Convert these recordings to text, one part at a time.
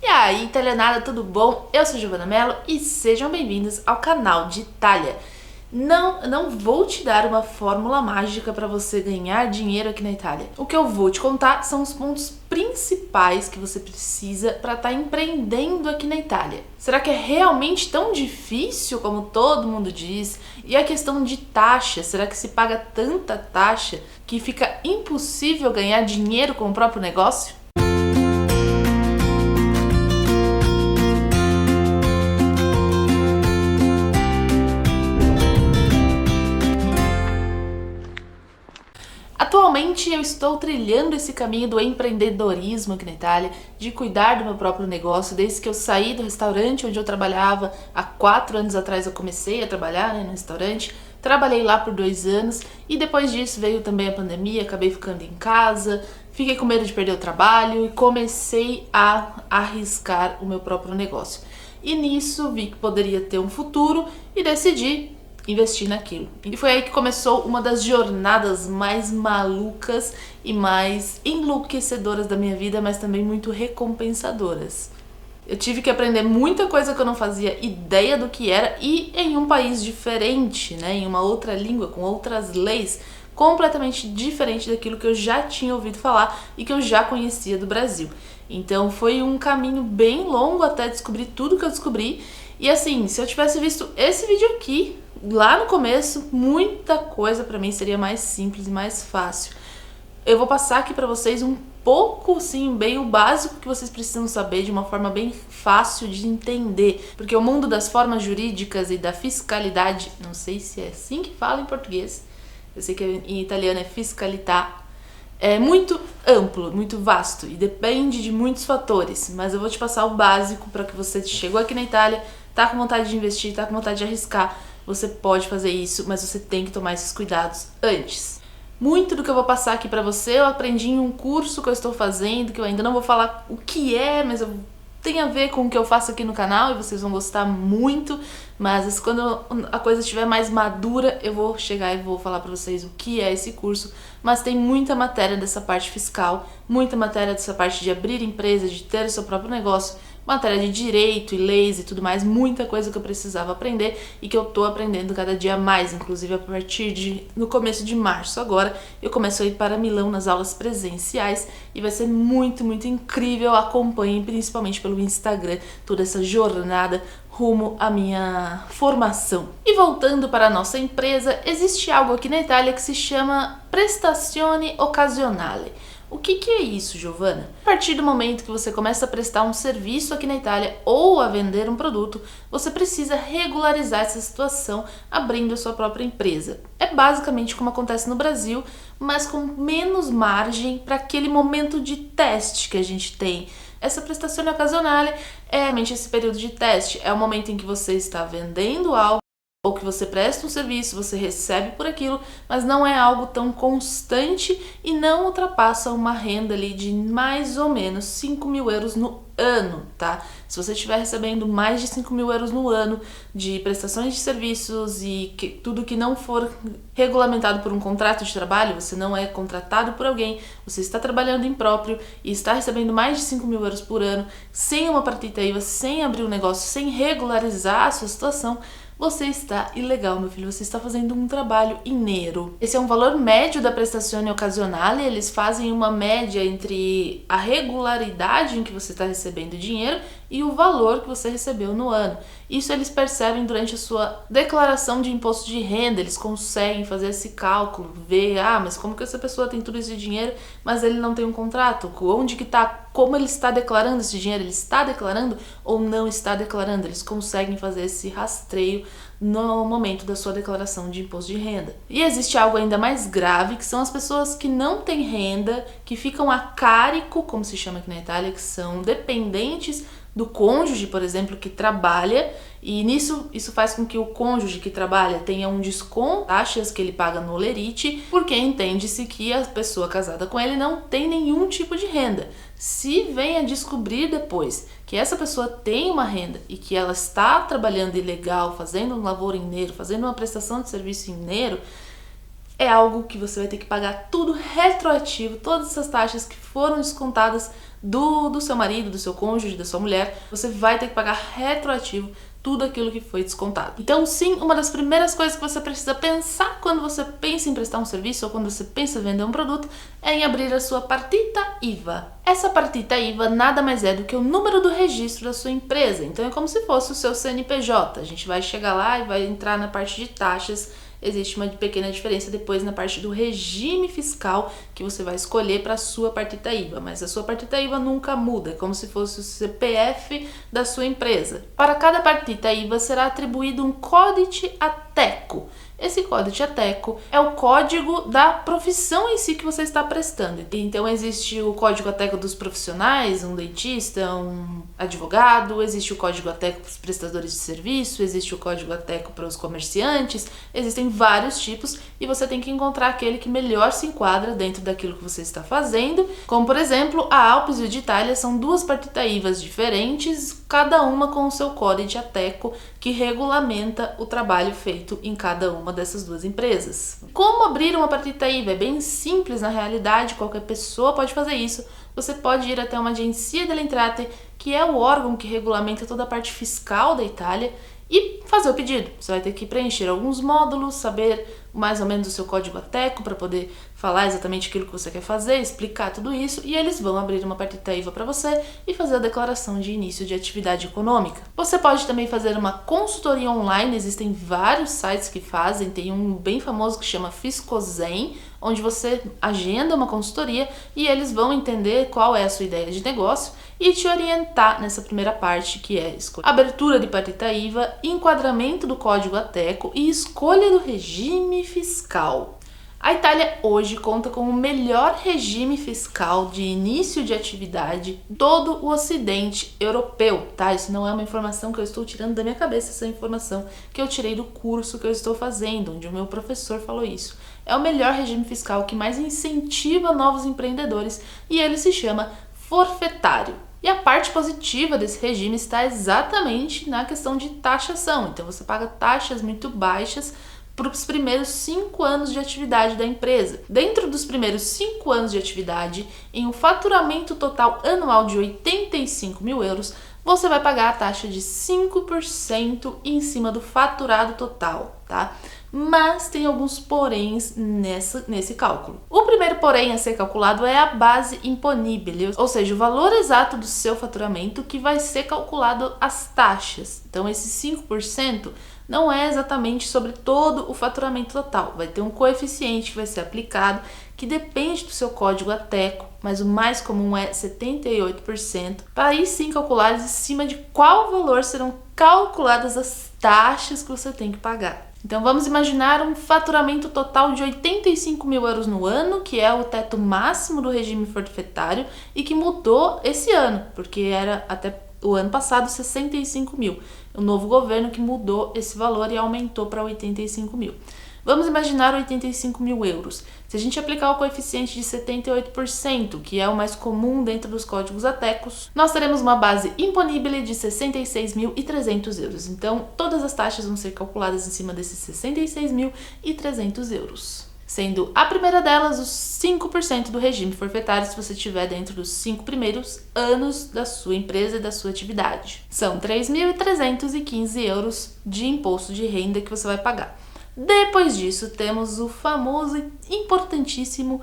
E aí, italianada, tudo bom? Eu sou Giovana Mello e sejam bem-vindos ao canal de Itália. Não vou te dar uma fórmula mágica para você ganhar dinheiro aqui na Itália. O que eu vou te contar são os pontos principais que você precisa para estar empreendendo aqui na Itália. Será que é realmente tão difícil como todo mundo diz? E a questão de taxa, será que se paga tanta taxa que fica impossível ganhar dinheiro com o próprio negócio? Atualmente eu estou trilhando esse caminho do empreendedorismo aqui na Itália, de cuidar do meu próprio negócio. Desde que eu saí do restaurante onde eu trabalhava, há 4 anos atrás eu comecei a trabalhar no restaurante, trabalhei lá por 2 anos e depois disso veio também a pandemia, acabei ficando em casa, fiquei com medo de perder o trabalho e comecei a arriscar o meu próprio negócio. E nisso vi que poderia ter um futuro e decidi investir naquilo. E foi aí que começou uma das jornadas mais malucas e mais enlouquecedoras da minha vida, mas também muito recompensadoras. Eu tive que aprender muita coisa que eu não fazia ideia do que era e em um país diferente, né, em uma outra língua, com outras leis, completamente diferente daquilo que eu já tinha ouvido falar e que eu já conhecia do Brasil. Então foi um caminho bem longo até descobrir tudo que eu descobri. E assim, se eu tivesse visto esse vídeo aqui lá no começo, muita coisa pra mim seria mais simples e mais fácil. Eu vou passar aqui pra vocês um pouco, sim, bem o básico que vocês precisam saber de uma forma bem fácil de entender, porque o mundo das formas jurídicas e da fiscalidade, não sei se é assim que fala em português, eu sei que em italiano é fiscalità, é muito amplo, muito vasto e depende de muitos fatores, mas eu vou te passar o básico para que você chegou aqui na Itália, tá com vontade de investir, tá com vontade de arriscar, você pode fazer isso, mas você tem que tomar esses cuidados antes. Muito do que eu vou passar aqui pra você eu aprendi em um curso que eu estou fazendo, que eu ainda não vou falar o que é, mas tem a ver com o que eu faço aqui no canal e vocês vão gostar muito, mas quando a coisa estiver mais madura eu vou chegar e vou falar pra vocês o que é esse curso, mas tem muita matéria dessa parte fiscal, muita matéria dessa parte de abrir empresa, de ter seu próprio negócio, matéria de direito e leis e tudo mais, muita coisa que eu precisava aprender e que eu tô aprendendo cada dia mais, inclusive a partir no começo de março agora, eu começo a ir para Milão nas aulas presenciais e vai ser muito, muito incrível, acompanhem principalmente pelo Instagram toda essa jornada rumo à minha formação. E voltando para a nossa empresa, existe algo aqui na Itália que se chama prestazione occasionale. O que é isso, Giovana? A partir do momento que você começa a prestar um serviço aqui na Itália ou a vender um produto, você precisa regularizar essa situação abrindo a sua própria empresa. É basicamente como acontece no Brasil, mas com menos margem para aquele momento de teste que a gente tem. Essa prestazione occasionale é realmente esse período de teste, é o momento em que você está vendendo algo, ou que você presta um serviço, você recebe por aquilo, mas não é algo tão constante e não ultrapassa uma renda ali de mais ou menos 5.000 euros no ano, tá? Se você estiver recebendo mais de 5.000 euros no ano de prestações de serviços e tudo que não for regulamentado por um contrato de trabalho, você não é contratado por alguém, você está trabalhando em próprio e está recebendo mais de 5.000 euros por ano, sem uma partita IVA, sem abrir um negócio, sem regularizar a sua situação, você está ilegal, meu filho, você está fazendo um trabalho ineiro. Esse é um valor médio da prestazione occasionale, eles fazem uma média entre a regularidade em que você está recebendo dinheiro e o valor que você recebeu no ano. Isso eles percebem durante a sua declaração de imposto de renda, eles conseguem fazer esse cálculo, ver, mas como que essa pessoa tem tudo esse dinheiro, mas ele não tem um contrato? Onde que tá? Como ele está declarando esse dinheiro? Ele está declarando ou não está declarando? Eles conseguem fazer esse rastreio no momento da sua declaração de imposto de renda. E existe algo ainda mais grave, que são as pessoas que não têm renda, que ficam a carico, como se chama aqui na Itália, que são dependentes do cônjuge, por exemplo, que trabalha, e isso faz com que o cônjuge que trabalha tenha um desconto, taxas que ele paga no Lerite, porque entende-se que a pessoa casada com ele não tem nenhum tipo de renda. Se vem a descobrir depois que essa pessoa tem uma renda e que ela está trabalhando ilegal, fazendo um lavoro ineiro, fazendo uma prestação de serviço ineiro, é algo que você vai ter que pagar tudo retroativo, todas essas taxas que foram descontadas do seu marido, do seu cônjuge, da sua mulher, você vai ter que pagar retroativo tudo aquilo que foi descontado. Então, sim, uma das primeiras coisas que você precisa pensar quando você pensa em prestar um serviço ou quando você pensa em vender um produto é em abrir a sua partita IVA. Essa partita IVA nada mais é do que o número do registro da sua empresa. Então, é como se fosse o seu CNPJ. A gente vai chegar lá e vai entrar na parte de taxas. Existe uma pequena diferença depois na parte do regime fiscal que você vai escolher para a sua partita IVA, mas a sua partita IVA nunca muda, é como se fosse o CPF da sua empresa. Para cada partita IVA será atribuído um código ATECO. Esse código ATECO é o código da profissão em si que você está prestando. Então existe o código ATECO dos profissionais, um dentista, um advogado, existe o código ATECO para os prestadores de serviço, existe o código ATECO para os comerciantes, existem vários tipos e você tem que encontrar aquele que melhor se enquadra dentro daquilo que você está fazendo. Como por exemplo, a Alpes e o de Itália são duas partita IVAs diferentes, cada uma com o seu código ATECO que regulamenta o trabalho feito em cada uma dessas duas empresas. Como abrir uma partita IVA? É bem simples na realidade, qualquer pessoa pode fazer isso. Você pode ir até uma agência delle entrate, que é o órgão que regulamenta toda a parte fiscal da Itália, e fazer o pedido. Você vai ter que preencher alguns módulos, saber mais ou menos o seu código ATECO para poder falar exatamente aquilo que você quer fazer, explicar tudo isso, e eles vão abrir uma partita IVA para você e fazer a declaração de início de atividade econômica. Você pode também fazer uma consultoria online, existem vários sites que fazem, tem um bem famoso que chama Fiscozen, onde você agenda uma consultoria e eles vão entender qual é a sua ideia de negócio e te orientar nessa primeira parte, que é abertura de partita IVA, enquadramento do código ATECO e escolha do regime fiscal. A Itália hoje conta com o melhor regime fiscal de início de atividade de todo o ocidente europeu, tá? Isso não é uma informação que eu estou tirando da minha cabeça, essa é informação que eu tirei do curso que eu estou fazendo, onde o meu professor falou isso. É o melhor regime fiscal que mais incentiva novos empreendedores e ele se chama forfetário. E a parte positiva desse regime está exatamente na questão de taxação. Então você paga taxas muito baixas para os primeiros 5 anos de atividade da empresa. Dentro dos primeiros 5 anos de atividade, em um faturamento total anual de 85 mil euros, você vai pagar a taxa de 5% em cima do faturado total, tá? Mas tem alguns poréns nesse cálculo. O primeiro porém a ser calculado é a base imponível, ou seja, o valor exato do seu faturamento que vai ser calculado as taxas. Então esse 5% não é exatamente sobre todo o faturamento total, vai ter um coeficiente que vai ser aplicado que depende do seu código ATECO, mas o mais comum é 78%, para aí sim calcular em cima de qual valor serão calculadas as taxas que você tem que pagar. Então vamos imaginar um faturamento total de 85 mil euros no ano, que é o teto máximo do regime forfetário e que mudou esse ano, porque era até o ano passado 65 mil. O novo governo que mudou esse valor e aumentou para 85 mil. Vamos imaginar 85 mil euros. Se a gente aplicar o coeficiente de 78%, que é o mais comum dentro dos códigos ATECOS, nós teremos uma base imponível de 66.300 euros. Então, todas as taxas vão ser calculadas em cima desses 66.300 euros. Sendo a primeira delas os 5% do regime forfetário se você estiver dentro dos 5 primeiros anos da sua empresa e da sua atividade. São 3.315 euros de imposto de renda que você vai pagar. Depois disso, temos o famoso e importantíssimo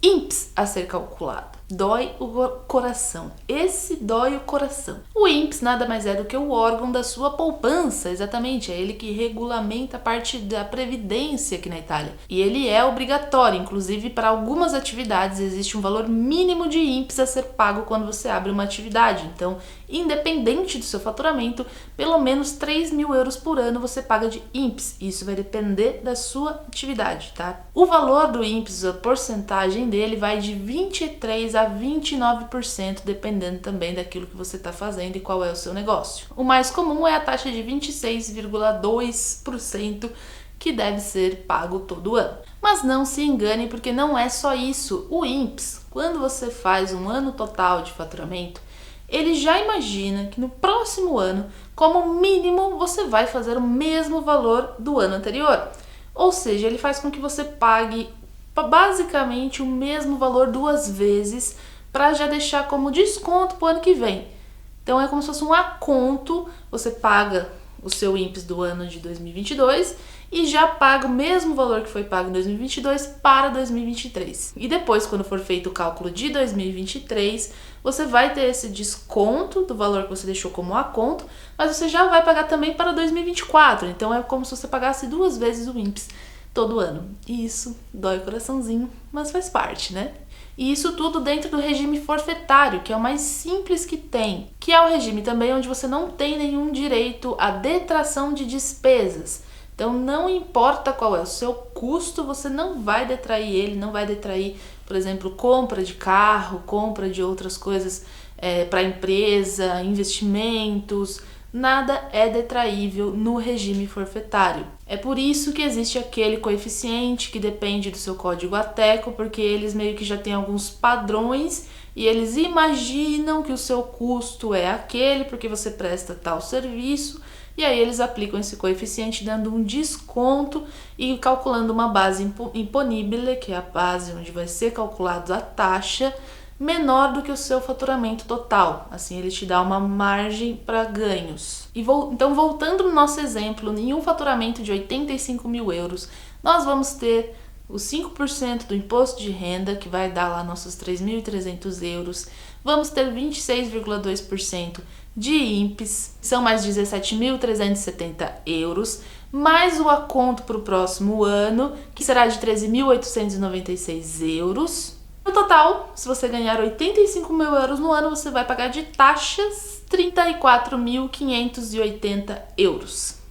INPS a ser calculado. Dói o coração. Esse dói o coração. O INPS nada mais é do que o órgão da sua poupança, exatamente. É ele que regulamenta a parte da previdência aqui na Itália. E ele é obrigatório, inclusive para algumas atividades existe um valor mínimo de INPS a ser pago quando você abre uma atividade. Então, independente do seu faturamento, pelo menos 3 mil euros por ano você paga de INPS. Isso vai depender da sua atividade, tá? O valor do INPS, a porcentagem dele vai de 23% a 29%, dependendo também daquilo que você está fazendo e qual é o seu negócio. O mais comum é a taxa de 26,2% que deve ser pago todo ano. Mas não se engane, porque não é só isso. O INPS, quando você faz um ano total de faturamento, ele já imagina que no próximo ano, como mínimo, você vai fazer o mesmo valor do ano anterior. Ou seja, ele faz com que você pague basicamente o mesmo valor 2 vezes para já deixar como desconto para o ano que vem. Então é como se fosse um aconto, você paga o seu INPS do ano de 2022 e já paga o mesmo valor que foi pago em 2022 para 2023. E depois, quando for feito o cálculo de 2023, você vai ter esse desconto do valor que você deixou como aconto, mas você já vai pagar também para 2024. Então é como se você pagasse 2 vezes o INPS todo ano. E isso dói o coraçãozinho, mas faz parte, né? E isso tudo dentro do regime forfetário, que é o mais simples que tem, que é o regime também onde você não tem nenhum direito à detração de despesas. Então não importa qual é o seu custo, você não vai detrair ele, não vai detrair, por exemplo, compra de carro, compra de outras coisas para a empresa, investimentos, nada é detraível no regime forfetário. É por isso que existe aquele coeficiente que depende do seu código ATECO, porque eles meio que já têm alguns padrões e eles imaginam que o seu custo é aquele porque você presta tal serviço, e aí eles aplicam esse coeficiente dando um desconto e calculando uma base imponível, que é a base onde vai ser calculada a taxa, menor do que o seu faturamento total. Assim, ele te dá uma margem para ganhos. Então, voltando no nosso exemplo, em um faturamento de 85 mil euros, nós vamos ter os 5% do imposto de renda, que vai dar lá nossos 3.300 euros. Vamos ter 26,2% de INPS, que são mais 17.370 euros, mais o aconto para o próximo ano, que será de 13.896 euros. No total, se você ganhar 85 mil euros no ano, você vai pagar de taxas 34.580 euros.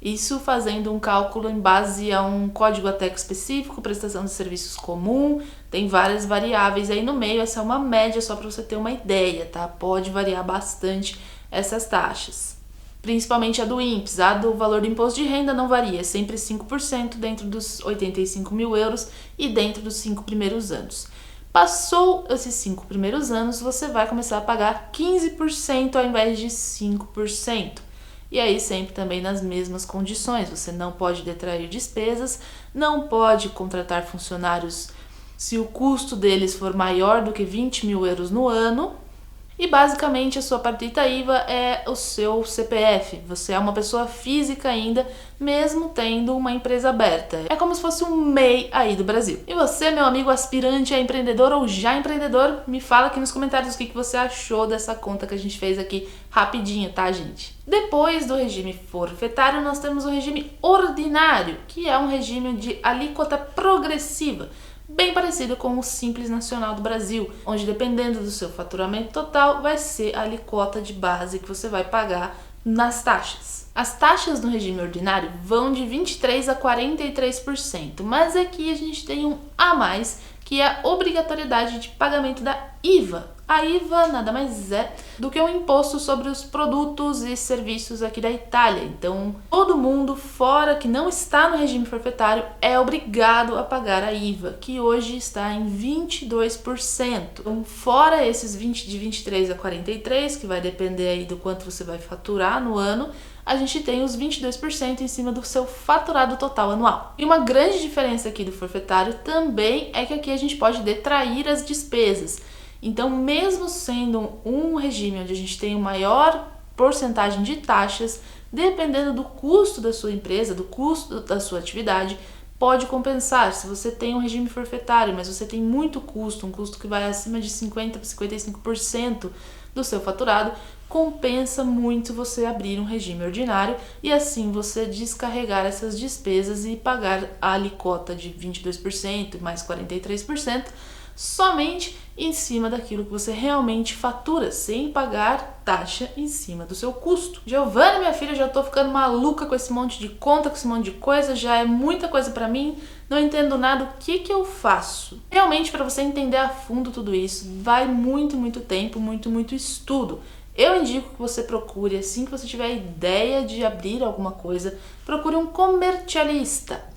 Isso fazendo um cálculo em base a um código ATECO específico, prestação de serviços comum, tem várias variáveis aí no meio, essa é uma média só para você ter uma ideia, tá? Pode variar bastante essas taxas. Principalmente a do INPS, a do valor do imposto de renda não varia, é sempre 5% dentro dos 85 mil euros e dentro dos 5 primeiros anos. Passou esses 5 primeiros anos, você vai começar a pagar 15% ao invés de 5%. E aí sempre também nas mesmas condições, você não pode detrair despesas, não pode contratar funcionários se o custo deles for maior do que 20 mil euros no ano. E basicamente a sua partida IVA é o seu CPF, você é uma pessoa física ainda, mesmo tendo uma empresa aberta. É como se fosse um MEI aí do Brasil. E você, meu amigo aspirante a empreendedor ou já empreendedor, me fala aqui nos comentários o que você achou dessa conta que a gente fez aqui rapidinho, tá, gente? Depois do regime forfetário, nós temos o regime ordinário, que é um regime de alíquota progressiva, bem parecido com o Simples Nacional do Brasil, onde dependendo do seu faturamento total, vai ser a alíquota de base que você vai pagar nas taxas. As taxas no regime ordinário vão de 23% a 43%, mas aqui a gente tem um a mais, que é a obrigatoriedade de pagamento da IVA. A IVA nada mais é do que um imposto sobre os produtos e serviços aqui da Itália. Então, todo mundo fora que não está no regime forfetário é obrigado a pagar a IVA, que hoje está em 22%. Então, fora esses 20 de 23 a 43, que vai depender aí do quanto você vai faturar no ano, a gente tem os 22% em cima do seu faturado total anual. E uma grande diferença aqui do forfetário também é que aqui a gente pode detrair as despesas. Então, mesmo sendo um regime onde a gente tem uma maior porcentagem de taxas, dependendo do custo da sua empresa, do custo da sua atividade, pode compensar. Se você tem um regime forfetário, mas você tem muito custo, um custo que vai acima de 50% a 55% do seu faturado, compensa muito você abrir um regime ordinário e assim você descarregar essas despesas e pagar a alíquota de 22% mais 43% somente em cima daquilo que você realmente fatura, sem pagar taxa em cima do seu custo. Giovana, minha filha, já tô ficando maluca com esse monte de conta, com esse monte de coisa, já é muita coisa pra mim, não entendo nada, o que que eu faço? Realmente, para você entender a fundo tudo isso, vai muito tempo, muito estudo. Eu indico que você procure, assim que você tiver a ideia de abrir alguma coisa, procure um comercialista.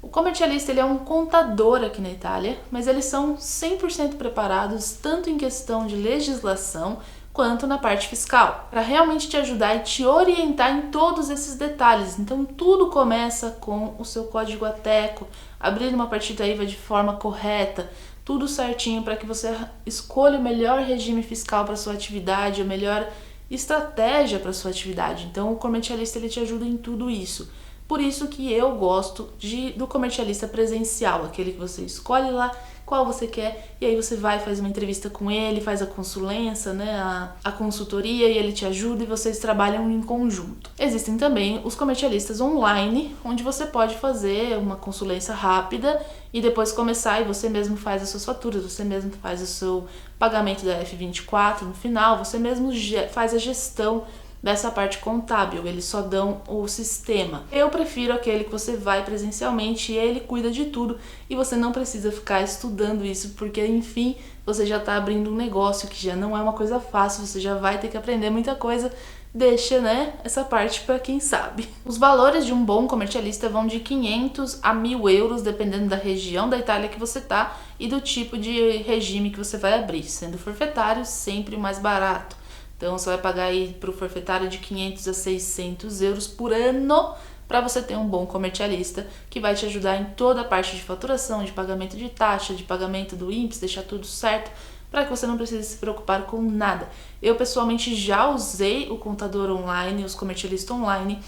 O comercialista, ele é um contador aqui na Itália, mas eles são 100% preparados tanto em questão de legislação quanto na parte fiscal, para realmente te ajudar e te orientar em todos esses detalhes. Então tudo começa com o seu código ATECO, abrir uma partida IVA de forma correta, tudo certinho para que você escolha o melhor regime fiscal para sua atividade, a melhor estratégia para sua atividade. Então o comercialista ele te ajuda em tudo isso. Por isso que eu gosto do comercialista presencial, aquele que você escolhe lá qual você quer, e aí você vai, faz uma entrevista com ele, faz a consulência, né, a consultoria, e ele te ajuda e vocês trabalham em conjunto. Existem também os comercialistas online, onde você pode fazer uma consulência rápida e depois começar e você mesmo faz as suas faturas, você mesmo faz o seu pagamento da F24 no final, você mesmo faz a gestão dessa parte contábil, eles só dão o sistema. Eu prefiro aquele que você vai presencialmente e ele cuida de tudo e você não precisa ficar estudando isso, porque enfim, você já está abrindo um negócio que já não é uma coisa fácil, você já vai ter que aprender muita coisa. Deixa, né, essa parte para quem sabe. Os valores de um bom comercialista vão de 500 a 1.000 euros, dependendo da região da Itália que você tá e do tipo de regime que você vai abrir, sendo forfetário sempre o mais barato. Então você vai pagar aí para o forfetário de 500 a 600 euros por ano para você ter um bom comercialista que vai te ajudar em toda a parte de faturação, de pagamento de taxa, de pagamento do INPS, deixar tudo certo para que você não precise se preocupar com nada. Eu pessoalmente já usei o contador online, os comercialistas online,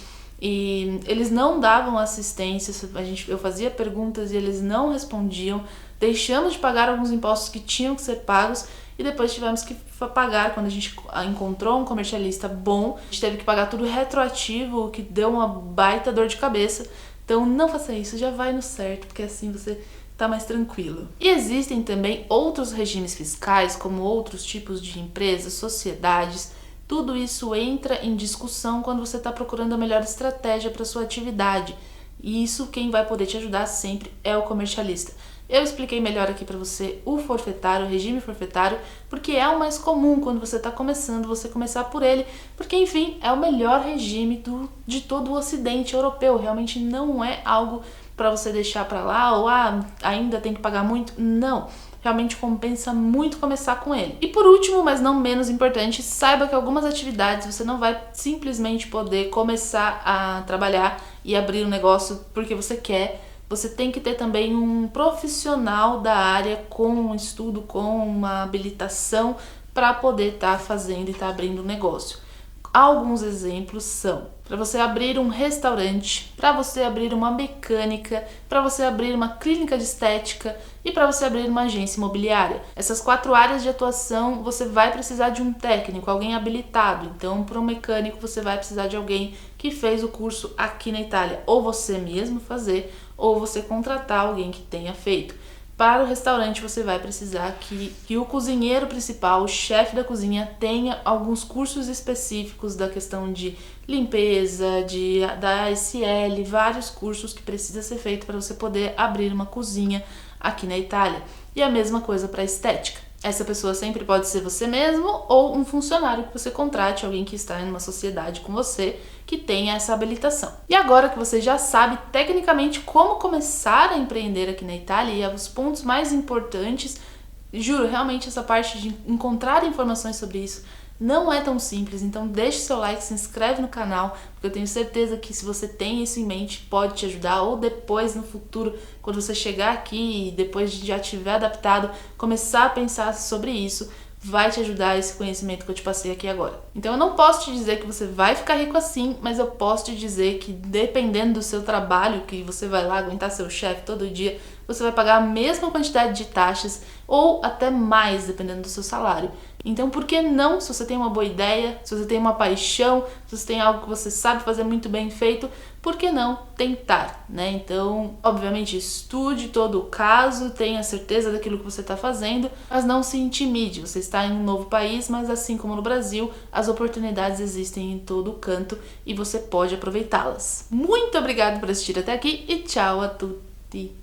e eles não davam assistência, eu fazia perguntas e eles não respondiam, deixamos de pagar alguns impostos que tinham que ser pagos e depois tivemos que pagar, quando a gente encontrou um comercialista bom, a gente teve que pagar tudo retroativo, o que deu uma baita dor de cabeça. Então não faça isso, já vai no certo, porque assim você tá mais tranquilo. E existem também outros regimes fiscais, como outros tipos de empresas, sociedades. Tudo isso entra em discussão quando você está procurando a melhor estratégia para sua atividade. E isso quem vai poder te ajudar sempre é o comercialista. Eu expliquei melhor aqui para você o forfetário, o regime forfetário, porque é o mais comum quando você está começando, você começar por ele, porque enfim, é o melhor regime de todo o ocidente europeu, realmente não é algo para você deixar para lá, ou ainda tem que pagar muito, não. Realmente compensa muito começar com ele. E por último, mas não menos importante, saiba que algumas atividades você não vai simplesmente poder começar a trabalhar e abrir um negócio porque você quer. Você tem que ter também um profissional da área com um estudo, com uma habilitação para poder estar fazendo e estar abrindo um negócio. Alguns exemplos são: para você abrir um restaurante, para você abrir uma mecânica, para você abrir uma clínica de estética e para você abrir uma agência imobiliária. Essas 4 áreas de atuação você vai precisar de um técnico, alguém habilitado. Então, para um mecânico você vai precisar de alguém que fez o curso aqui na Itália, ou você mesmo fazer, ou você contratar alguém que tenha feito. Para o restaurante você vai precisar que o cozinheiro principal, o chefe da cozinha, tenha alguns cursos específicos da questão de limpeza, da ASL, vários cursos que precisa ser feito para você poder abrir uma cozinha aqui na Itália. E a mesma coisa para estética. Essa pessoa sempre pode ser você mesmo ou um funcionário que você contrate, alguém que está em uma sociedade com você que tenha essa habilitação. E agora que você já sabe tecnicamente como começar a empreender aqui na Itália e os pontos mais importantes, juro, realmente essa parte de encontrar informações sobre isso não é tão simples, então deixe seu like, se inscreve no canal, porque eu tenho certeza que se você tem isso em mente, pode te ajudar, ou depois no futuro, quando você chegar aqui e depois de já tiver adaptado, começar a pensar sobre isso, vai te ajudar esse conhecimento que eu te passei aqui agora. Então eu não posso te dizer que você vai ficar rico assim, mas eu posso te dizer que dependendo do seu trabalho, que você vai lá aguentar seu chefe todo dia, você vai pagar a mesma quantidade de taxas ou até mais, dependendo do seu salário. Então, por que não, se você tem uma boa ideia, se você tem uma paixão, se você tem algo que você sabe fazer muito bem feito, por que não tentar, né? Então, obviamente, estude todo o caso, tenha certeza daquilo que você está fazendo, mas não se intimide. Você está em um novo país, mas assim como no Brasil, as oportunidades existem em todo o canto e você pode aproveitá-las. Muito obrigada por assistir até aqui e tchau a tutti!